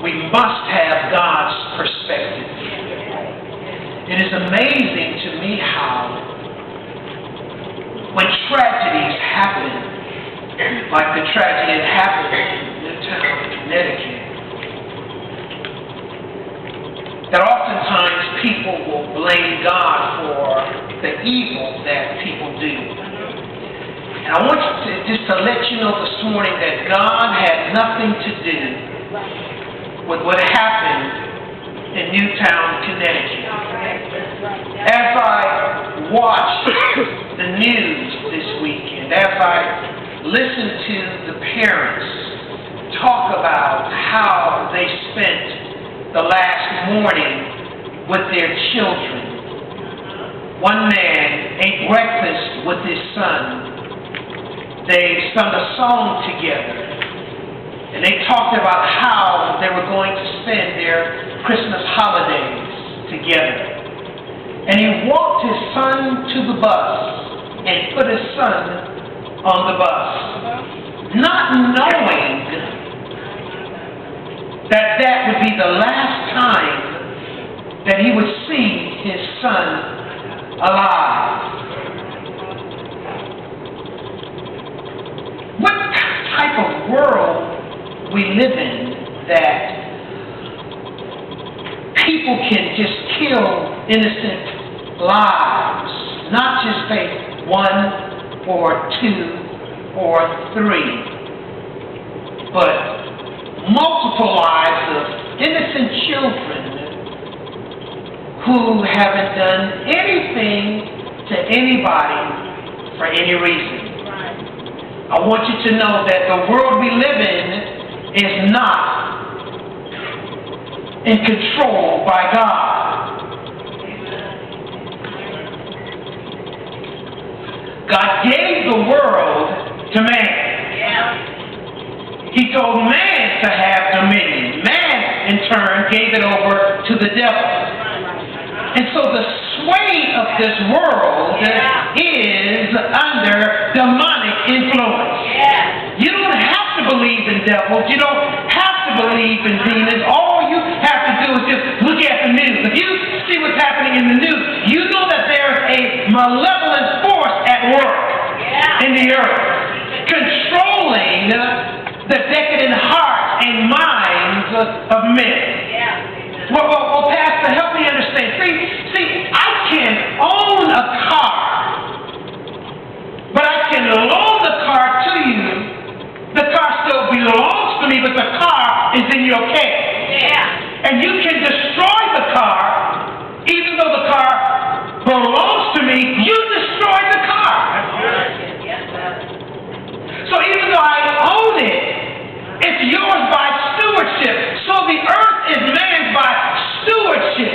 we must have God's perspective. It is amazing to me how when tragedies happen, like the tragedy that happened in Newtown, Connecticut, that oftentimes people will blame God for the evil that people do. And I want to let you know this morning that God had nothing to do with what happened in Newtown, Connecticut. As I watched the news this weekend, as I listened to the parents talk about how they spent the last morning with their children. One man ate breakfast with his son. They sung a song together. And they talked about how they were going to spend their Christmas holidays together. And he walked his son to the bus and put his son on the bus, not knowing that that would be the last time that he would see his son alive. What type of world we live in that people can just kill innocent lives, not just say 1 or 2 or 3, but multiple lives of innocent children who haven't done anything to anybody for any reason. I want you to know that the world we live in is not in control by God. God gave the world to man. He told man to have dominion. Man, in turn, gave it over to the devil. And so the sway of this world is under demonic influence. You don't have to believe in devils. You don't have to believe in demons. All you have to do is just look at the news. If you see what's happening in the news, you know that there's a malevolent force at work in the earth, controlling the decadent hearts and minds of men. Well, Pastor, help me understand. See, I can own a car, but I can loan the car to you. The car still belongs to me, but the car is in your care. And you can destroy the car, even though the car belongs to me, you destroyed the car. So even though I own it, it's yours by stewardship. So the earth is man's by stewardship.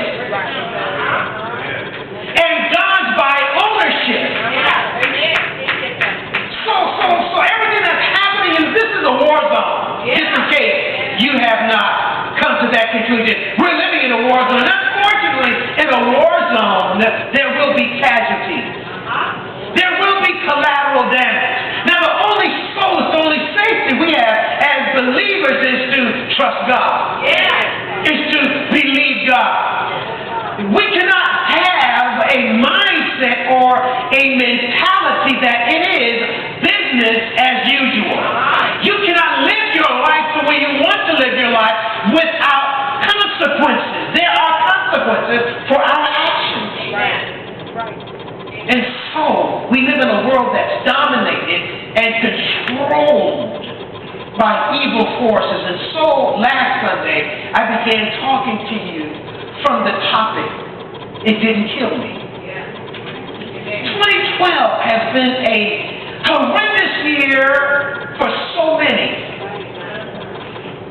And God's by ownership. So everything that's happening, and this is a war zone, just in case you have not come to that conclusion. We're living in a war zone. And unfortunately, in a war zone, there will be casualties. There will be collateral damage. Now, the only solace, the only safety we have as believers is to trust God. Is to believe God. We cannot have a mindset or a mentality that it is business as usual. You cannot live your life the way you want to live your life without consequences. There are consequences for our actions. And so, we live in a world that's dominated and controlled by evil forces. And so, last Sunday, I began talking to you from the topic, it didn't kill me. 2012 has been a horrendous year for so many.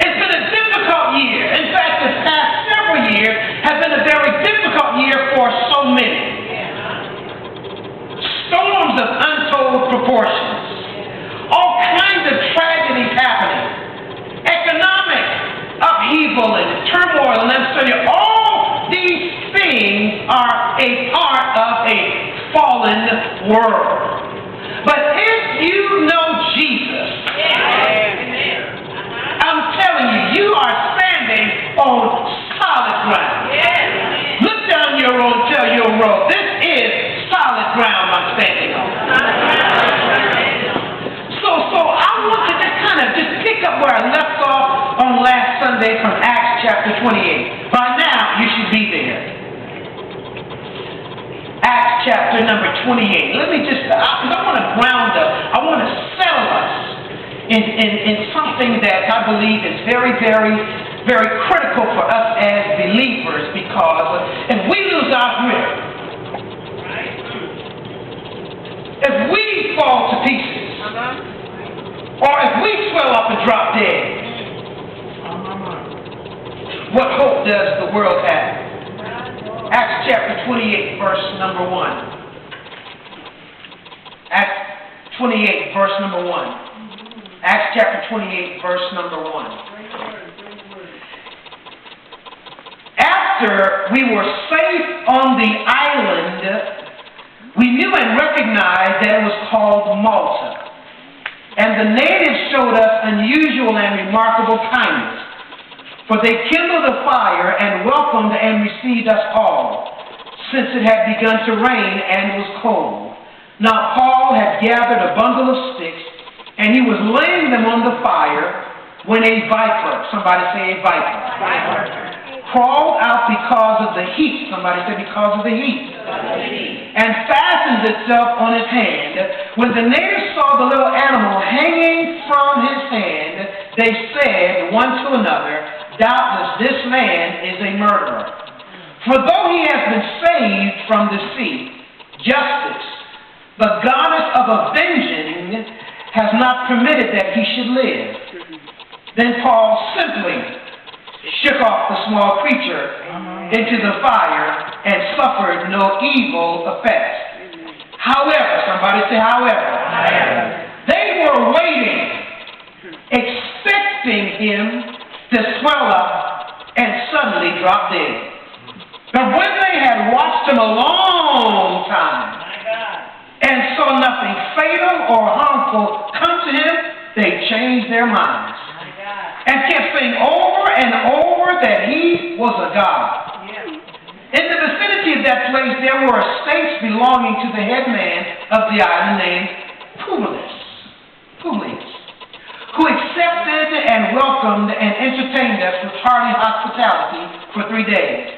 It's been a difficult year. In fact, the past several years have been a very difficult year for so many. Storms of untold proportions. All kinds of tragedies happening. Economic upheaval and turmoil and uncertainty. All these things are a part of a fallen world. But if you know Jesus, I'm telling you, you are standing on solid ground. Look down your road and tell your road, this is solid ground I'm standing on. So I want to just pick up where I left off on last Sunday from Acts chapter 28. By now, you should be there. Acts chapter number 28. Let me just, because I want to ground us, I want to settle us in something that I believe is very, very, very critical for us as believers, because if we lose our grip, if we fall to pieces, or if we swell up and drop dead, what hope does the world have? Acts chapter 28, verse number 1. Acts 28, verse number 1. Acts chapter 28, verse number 1. After we were safe on the island, we knew and recognized that it was called Malta. And the natives showed us unusual and remarkable kindness, for they kindled a fire and welcomed and received us all, since it had begun to rain and was cold. Now Paul had gathered a bundle of sticks, and he was laying them on the fire, when a viper, somebody say a viper, crawled out because of the heat, somebody say because of the heat, and fastened itself on his hand. When the natives saw the little animal hanging from his hand, they said one to another, doubtless this man is a murderer. For though he has been saved from the sea, justice, the goddess of avenging, has not permitted that he should live. Then Paul simply shook off the small creature into the fire and suffered no evil effects. However, somebody say however, they were waiting, expecting him to swell up and suddenly drop dead. But when they had watched him a long time and saw nothing fatal or harmful come to him, they changed their minds and kept saying over and over that he was a god. In the vicinity of that place, there were estates belonging to the head man of the island named Publius, who accepted and welcomed and entertained us with hearty hospitality for 3 days.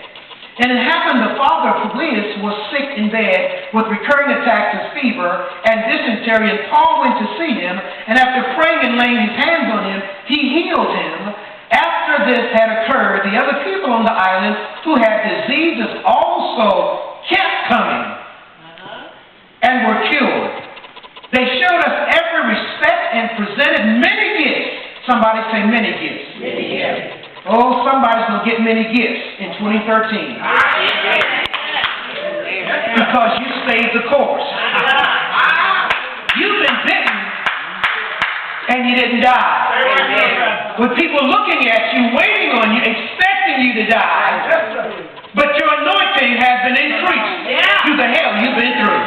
And it happened the father of Publius was sick in bed with recurring attacks of fever and dysentery, and Paul went to see him, and after praying and laying his hands on him, he healed him. After this had occurred, the other people on the island who had diseases also kept coming and were cured. They showed us every respect and presented many gifts. Somebody say many gifts. Many gifts. Oh, somebody's going to get many gifts in 2013. Because you stayed the course. You've been bitten and you didn't die. With people looking at you, waiting on you, expecting you to die, but your anointing has been increased through the hell you've been through.